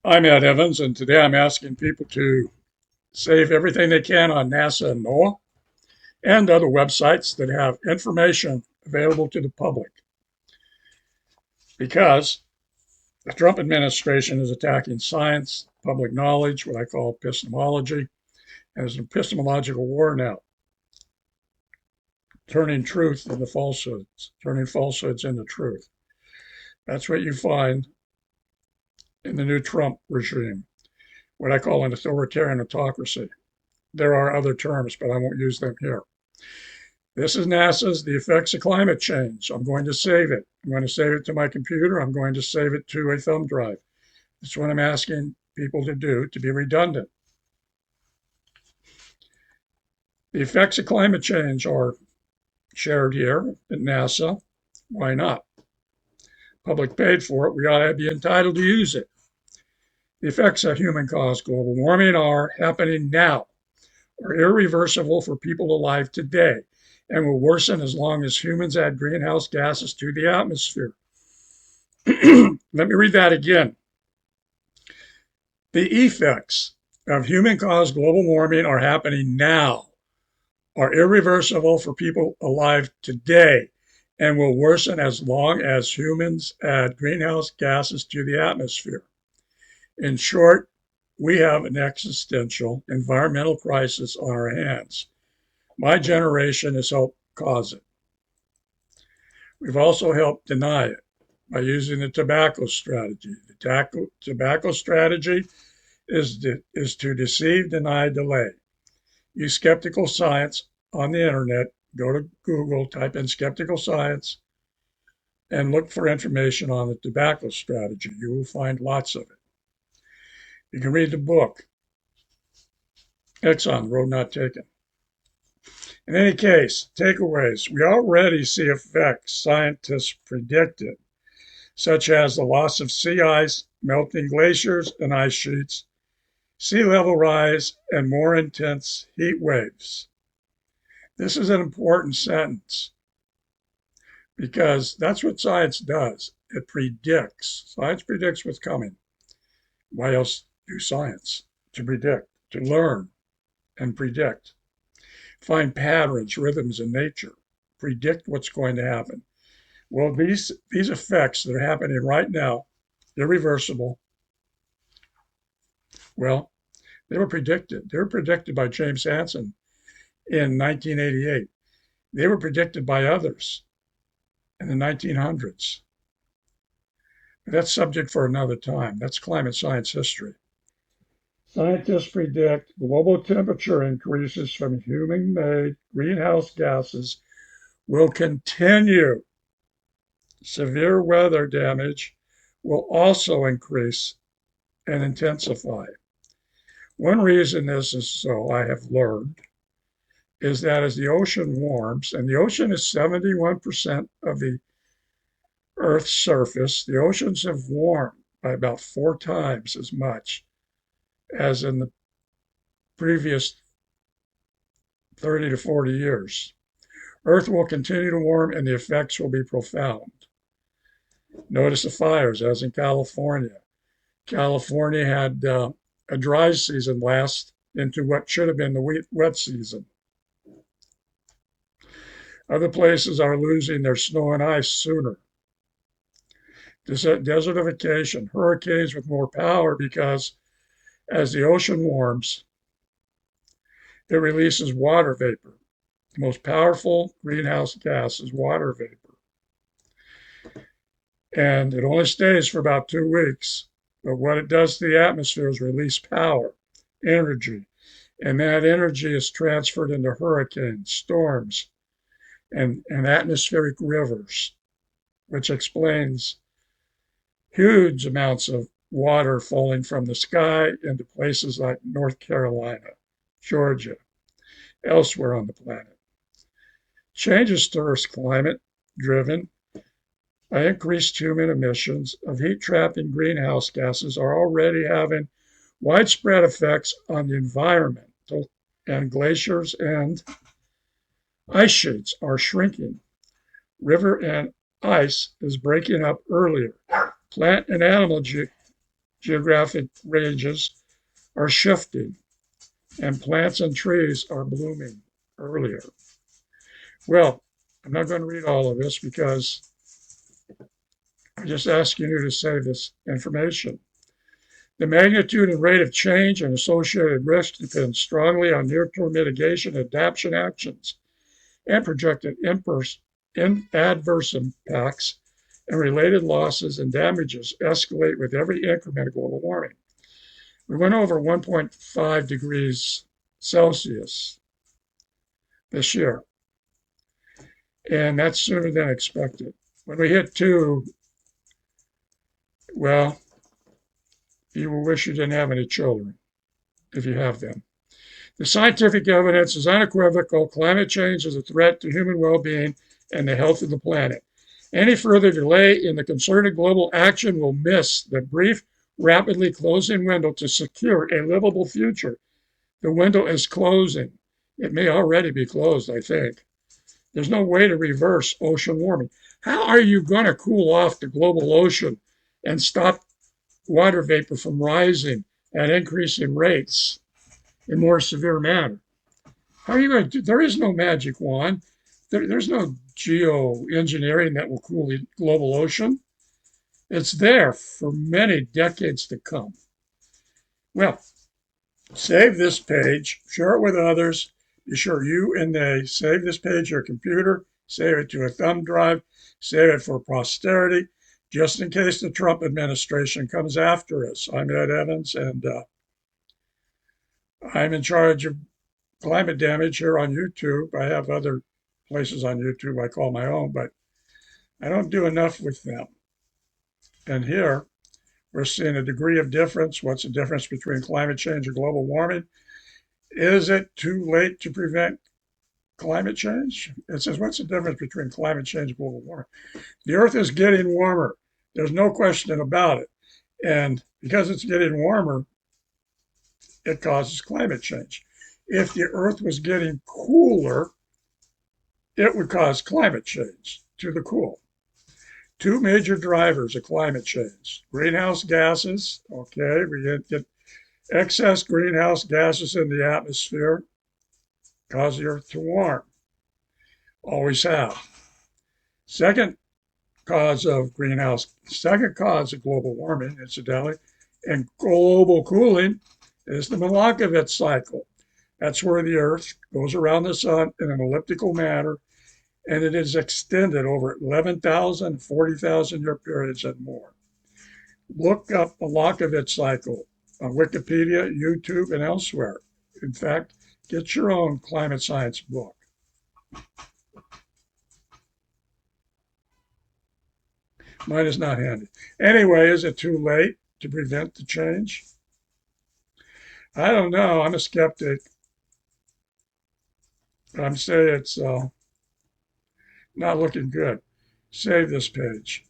I'm Ed Evans, and today I'm asking people to save everything they can on NASA and NOAA and other websites that have information available to the public because the Trump administration is attacking science, public knowledge, what I call epistemology, and there's an epistemological war now, turning truth into falsehoods, turning falsehoods into truth. That's what you find in the new Trump regime, what I call an authoritarian autocracy. There are other terms, but I won't use them here. This is NASA's The Effects of Climate Change. I'm going to save it. I'm going to save it to my computer. I'm going to save it to a thumb drive. That's what I'm asking people to do to be redundant. The effects of climate change are shared here at NASA. Why not? Public paid for it. We ought to be entitled to use it. The effects of human-caused global warming are happening now, are irreversible for people alive today, and will worsen as long as humans add greenhouse gases to the atmosphere. Let me read that again. The effects of human-caused global warming are happening now, are irreversible for people alive today, and will worsen as long as humans add greenhouse gases to the atmosphere. In short, we have an existential environmental crisis on our hands. My generation has helped cause it. We've also helped deny it by using the tobacco strategy. The tobacco strategy is to deceive, deny, delay. Use skeptical science on the internet. Go to Google, type in skeptical science, and look for information on the tobacco strategy. You will find lots of it. You can read the book, Exxon, The Road Not Taken. In any case, takeaways. We already see effects scientists predicted, such as the loss of sea ice, melting glaciers and ice sheets, sea level rise, and more intense heat waves. This is an important sentence because that's what science does. It predicts. Science predicts what's coming. Why else do science? To predict, to learn and predict. Find patterns, rhythms in nature. Predict what's going to happen. Well, these effects that are happening right now, irreversible, well, they were predicted. They were predicted by James Hansen in 1988. They were predicted by others in the 1900s. But that's subject for another time. That's climate science history. Scientists predict global temperature increases from human-made greenhouse gases will continue. Severe weather damage will also increase and intensify. One reason this is so, I have learned, is that as the ocean warms, and the ocean is 71% of the Earth's surface, the oceans have warmed by about 4 times as much as in the previous 30 to 40 years. Earth will continue to warm and the effects will be profound. Notice the fires, as in California. California had a dry season last into what should have been the wet season. Other places are losing their snow and ice sooner. Desertification, hurricanes with more power because as the ocean warms, it releases water vapor. The most powerful greenhouse gas is water vapor. And it only stays for about 2 weeks. But what it does to the atmosphere is release power, energy. And that energy is transferred into hurricanes, storms, and atmospheric rivers, which explains huge amounts of water falling from the sky into places like North Carolina, Georgia, elsewhere on the planet. Changes to Earth's climate, driven by increased human emissions of heat-trapping greenhouse gases, are already having widespread effects on the environment, and glaciers and ice sheets are shrinking. River and ice is breaking up earlier. Plant and animal geographic ranges are shifting, and plants and trees are blooming earlier. Well, I'm not going to read all of this because I'm just asking you to save this information. The magnitude and rate of change and associated risk depends strongly on near-term mitigation and adaptation actions and projected adverse impacts and related losses and damages escalate with every increment of global warming. We went over 1.5 degrees Celsius this year, and that's sooner than expected. When we hit 2, well, you will wish you didn't have any children if you have them. The scientific evidence is unequivocal. Climate change is a threat to human well-being and the health of the planet. Any further delay in the concerted global action will miss the brief, rapidly closing window to secure a livable future. The window is closing. It may already be closed, I think. There's no way to reverse ocean warming. How are you going to cool off the global ocean and stop water vapor from rising at increasing rates in more severe manner? How are you going to do? There is no magic wand. There's no geoengineering that will cool the global ocean. It's there for many decades to come. Well, save this page, share it with others. Be sure you and they save this page on your computer, save it to a thumb drive, save it for posterity, just in case the Trump administration comes after us. I'm Ed Evans, and I'm in charge of climate damage here on YouTube. I have other places on YouTube I call my own, but I don't do enough with them. And here we're seeing a degree of difference. What's the difference between climate change and global warming? Is it too late to prevent climate change? It says, what's the difference between climate change and global warming? The Earth is getting warmer. There's no question about it. And because it's getting warmer, it causes climate change. If the Earth was getting cooler, it would cause climate change to the cool. Two major drivers of climate change: greenhouse gases. Okay, we get excess greenhouse gases in the atmosphere, cause the Earth to warm. Always have. Second cause of global warming, incidentally, and global cooling is the Milankovitch cycle. That's where the Earth goes around the sun in an elliptical manner, and it is extended over 11,000, 40,000 year periods and more. Look up Milankovitch cycle on Wikipedia, YouTube, and elsewhere. In fact, get your own climate science book. Mine is not handy. Anyway, is it too late to prevent the change? I don't know. I'm a skeptic. I'm saying it's not looking good. Save this page.